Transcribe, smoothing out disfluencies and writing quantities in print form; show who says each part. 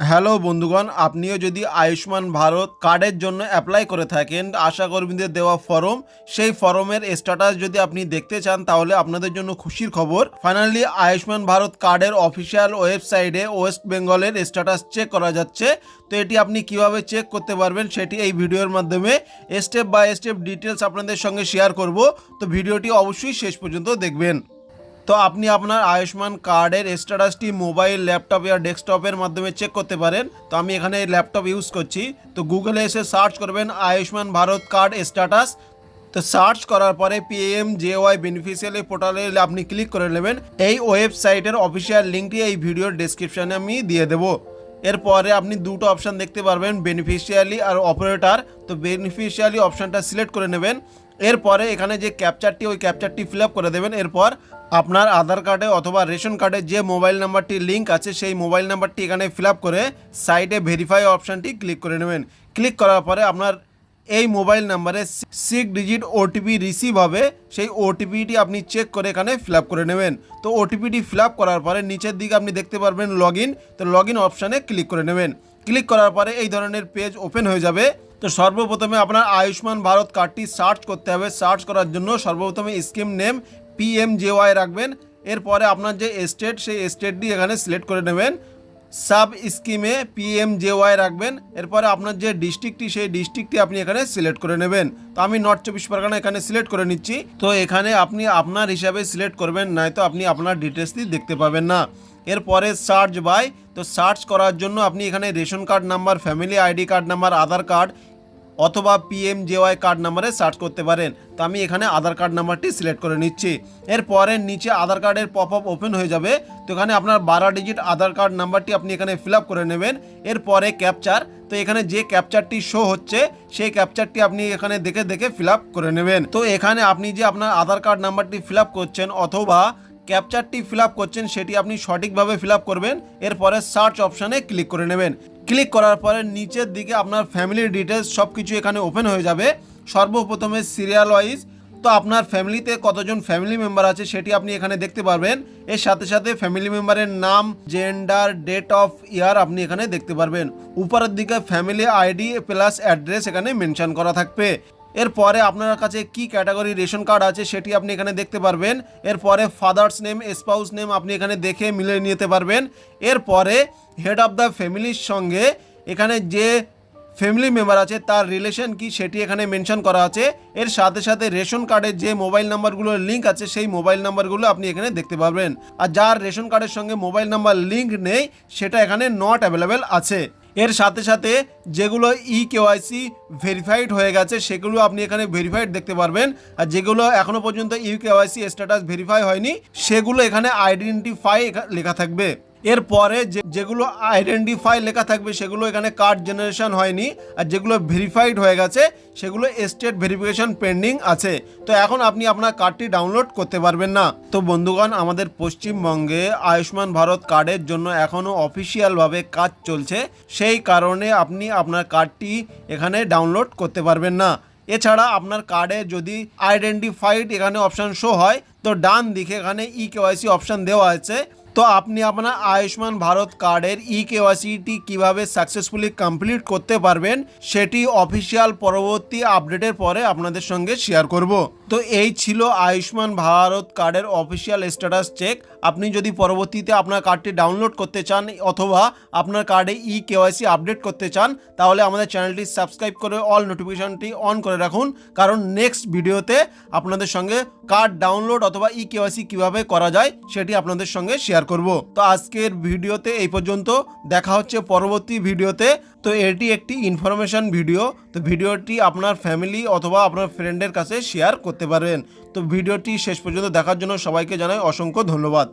Speaker 1: Hello বন্ধুগণ, আপনিও যদি আয়ুষ্মান ভারত কার্ডের জন্য অ্যাপ্লাই করে থাকেন, আশা কর্মীদের দেওয়া ফর্ম, সেই ফর্মের স্ট্যাটাস যদি আপনি দেখতে চান তাহলে আপনাদের জন্য খুশির খবর। ফাইনালি আয়ুষ্মান ভারত কার্ডের অফিসিয়াল ওয়েবসাইটে ওয়েস্ট বেঙ্গলের স্ট্যাটাস চেক করা যাচ্ছে। তো এটি আপনি কিভাবে চেক করতে পারবেন সেটি এই ভিডিওর মাধ্যমে স্টেপ বাই স্টেপ ডিটেলস আপনাদের সঙ্গে শেয়ার করব। তো ভিডিওটি অবশ্যই শেষ পর্যন্ত দেখবেন। তো আপনি আপনার আয়ুষ্মান কার্ডের স্ট্যাটাসটি মোবাইল, ল্যাপটপ বা ডেস্কটপের মাধ্যমে চেক করতে পারেন। তো আমি এখানে ল্যাপটপ ইউজ করছি। তো গুগলে এসে সার্চ করবেন আয়ুষ্মান ভারত কার্ড স্ট্যাটাস। তো সার্চ করার পরে PMJY বেনিফিশিয়ারি পোর্টালে আপনি ক্লিক করে নেবেন। এই ওয়েবসাইটের অফিসিয়াল লিঙ্কটি এই ভিডিওর ডেসক্রিপশানে আমি দিয়ে দেবো। এরপরে আপনি দুটো অপশান দেখতে পারবেন, বেনিফিশিয়ারি আর অপারেটর। তো বেনিফিশিয়ারি অপশানটা সিলেক্ট করে নেবেন। এরপরে এখানে যে ক্যাপচারটি, ওই ক্যাপচারটি ফিল আপ করে দেবেন। এরপর আপনার আধার কার্ডে অথবা রেশন কার্ডে যে মোবাইল নাম্বারটি লিঙ্ক আছে সেই মোবাইল নাম্বারটি এখানে ফিল আপ করে সাইডে ভেরিফাই অপশানটি ক্লিক করে নেবেন। ক্লিক করার পরে আপনার এই মোবাইল নাম্বারে 6 ডিজিট ওটিপি রিসিভ হবে। সেই ওটিপিটি আপনি চেক করে এখানে ফিল আপ করে নেবেন। তো ওটিপিটি ফিল আপ করার পরে নিচের দিকে আপনি দেখতে পারবেন লগ ইন। তো লগ ইন অপশানে ক্লিক করে নেবেন। ক্লিক করার পরে এই ধরনের পেজ ওপেন হয়ে যাবে। তো সর্বপ্রথমে আপনার আয়ুষ্মান ভারত কার্ডটি সার্চ করতে হবে। সার্চ করার জন্য সর্বপ্রথমে স্কিম নেম PMJY রাখবেন। এরপরে আপনার যে স্টেট, সেই স্টেটটি এখানে সিলেক্ট করে নেবেন। সাব স্কিমে PMJY রাখবেন। এরপরে আপনার যে ডিস্ট্রিক্টটি, সেই ডিস্ট্রিক্টটি আপনি এখানে সিলেক্ট করে নেবেন। তো আমি নর্থ 24 পরগনা এখানে সিলেক্ট করে নিচ্ছি। তো এখানে আপনি আপনার হিসাবে সিলেক্ট করবেন, নয়তো আপনি আপনার ডিটেলসটি দেখতে পাবেন না। এরপরে সার্চ বাই। তো সার্চ করার জন্য আপনি এখানে ration card number, family ID card number, Aadhaar card অথবা PMJY কার্ড নাম্বারে সার্চ করতে পারেন। তো আমি এখানে আধার কার্ড নাম্বারটি সিলেক্ট করে নিচ্ছি। এরপরে নিচে আধার কার্ডের পপ আপ ওপেন হয়ে যাবে। তো এখানে আপনার 12 ডিজিট আধার কার্ড নাম্বারটি আপনি এখানে ফিল আপ করে নেবেন। এরপরে ক্যাপচার। তো এখানে যে ক্যাপচারটি শো হচ্ছে সেই ক্যাপচারটি আপনি এখানে দেখে দেখে ফিল আপ করে নেবেন। তো এখানে আপনি যে আপনার আধার কার্ড নাম্বারটি ফিল আপ করছেন অথবা ক্যাপচারটি ফিল আপ করছেন সেটি আপনি সঠিকভাবে ফিল আপ করবেন। এরপরে সার্চ অপশানে ক্লিক করে নেবেন। ক্লিক করার পরে নিচের দিকে আপনার ফ্যামিলির ডিটেলস সব কিছু এখানে ওপেন হয়ে যাবে। সর্বপ্রথমে সিরিয়াল ওয়াইজ। তো আপনার ফ্যামিলিতে কতজন ফ্যামিলি মেম্বার আছে সেটি আপনি এখানে দেখতে পারবেন। এর সাথে সাথে ফ্যামিলি মেম্বারের নাম, জেন্ডার, ডেট অফ ইয়ার আপনি এখানে দেখতে পারবেন। উপরের দিকে ফ্যামিলি ID প্লাস অ্যাড্রেস এখানে মেনশন করা থাকবে। এরপরে আপনার কাছে কি ক্যাটাগরি রেশন কার্ড আছে সেটি আপনি এখানে দেখতে পারবেন। এরপরে ফাদার্স নেম, স্পাউস নেম আপনি এখানে দেখে মিলে নিতে পারবেন। এরপরে হেড অফ দ্য ফ্যামিলির সঙ্গে এখানে যে ফ্যামিলি মেম্বার আছে তার রিলেশন কি সেটি এখানে মেনশন করা আছে। এর সাথে সাথে রেশন কার্ডের যে মোবাইল নাম্বারগুলোর লিঙ্ক আছে সেই মোবাইল নাম্বারগুলো আপনি এখানে দেখতে পারবেন। আর যার রেশন কার্ডের সঙ্গে মোবাইল নাম্বার লিঙ্ক নেই সেটা এখানে নট অ্যাভেলেবেল আছে। এর সাথে সাথে যেগুলো EKYC ভেরিফাইড হয়ে গেছে সেগুলো আপনি এখানে ভেরিফাইড দেখতে পারবেন। আর যেগুলো এখনও পর্যন্ত EKYC স্ট্যাটাস ভেরিফাই হয়নি সেগুলো এখানে আইডেন্টিফাই লেখা থাকবে। এরপরে যেগুলো আইডেন্টিফাই লেখা থাকবে সেগুলো এখানে কার্ড জেনারেশন হয়নি। আর যেগুলো ভেরিফাইড হয়ে গেছে সেগুলো স্টেট ভেরিফিকেশন পেন্ডিং আছে। তো এখন আপনি আপনার কার্ডটি ডাউনলোড করতে পারবেন না। তো বন্ধুগণ, আমাদের পশ্চিমবঙ্গে আয়ুষ্মান ভারত কার্ডের জন্য এখনও অফিসিয়ালভাবে কাজ চলছে, সেই কারণে আপনি আপনার কার্ডটি এখানে ডাউনলোড করতে পারবেন না। এছাড়া আপনার কার্ডে যদি আইডেন্টিফাইড এখানে অপশান শো হয় তো ডান দিকে এখানে EKYC অপশান দেওয়া আছে। তো আপনি আপনার আয়ুষ্মান ভারত কার্ডের EKYCটি কীভাবে সাকসেসফুলি কমপ্লিট করতে পারবেন সেটি অফিসিয়াল পরবর্তী আপডেটের পরে আপনাদের সঙ্গে শেয়ার করব। তো এই ছিল আয়ুষ্মান ভারত কার্ডের অফিসিয়াল স্ট্যাটাস চেক। আপনি যদি পরবর্তীতে আপনার কার্ডটি ডাউনলোড করতে চান অথবা আপনার কার্ডে EKYC আপডেট করতে চান তাহলে আমাদের চ্যানেলটি সাবস্ক্রাইব করে অল নোটিফিকেশনটি অন করে রাখুন, কারণ নেক্সট ভিডিওতে আপনাদের সঙ্গে কার্ড ডাউনলোড অথবা EKYC কীভাবে করা যায় সেটি আপনাদের সঙ্গে শেয়ার করব। তো আজকের ভিডিওতে এই পর্যন্ত, দেখা হচ্ছে পরবর্তী ভিডিওতে। তো এটি একটি ইনফরমেশন ভিডিও। তো ভিডিওটি আপনার ফ্যামিলি অথবা আপনার ফ্রেন্ডের কাছে শেয়ার করতে পারেন। তো ভিডিওটি শেষ পর্যন্ত দেখার জন্য সবাইকে জানাই অসংখ্য ধন্যবাদ।